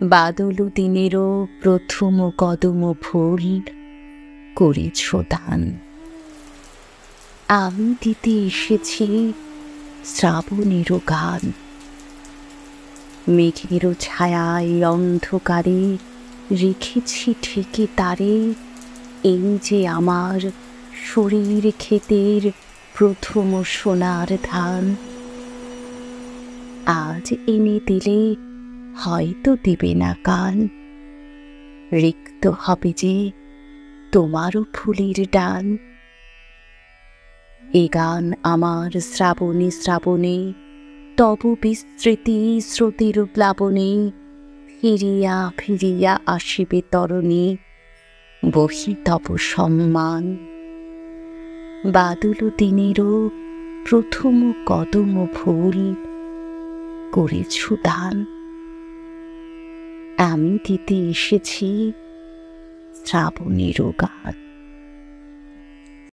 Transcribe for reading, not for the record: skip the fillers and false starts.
বাদল দিনেরও প্রথম কদম ফুল করেছ দান। আমি দিতে এসেছি শ্রাবণের গান। মেঘের ছায়ায় অন্ধকারে রেখেছি ঠিকই তারে, এই যে আমার শরীর ক্ষেতের প্রথম সোনার ধান। আজ এনে দিলে হয়তো দিবে না কান, রিক্ত হবে যে তোমারও ফুলের ডান। এ গান আমার শ্রাবণে শ্রাবণে, তব বিস্মৃতি স্রোতের প্লাবনে ফিরিয়া ফিরিয়া আসিবে তরণী, বহি তব সম্মান। বাদল দিনেরও প্রথম কদম ফুল করেছ দান। আমি দিতে এসেছি শ্রাবণের গান।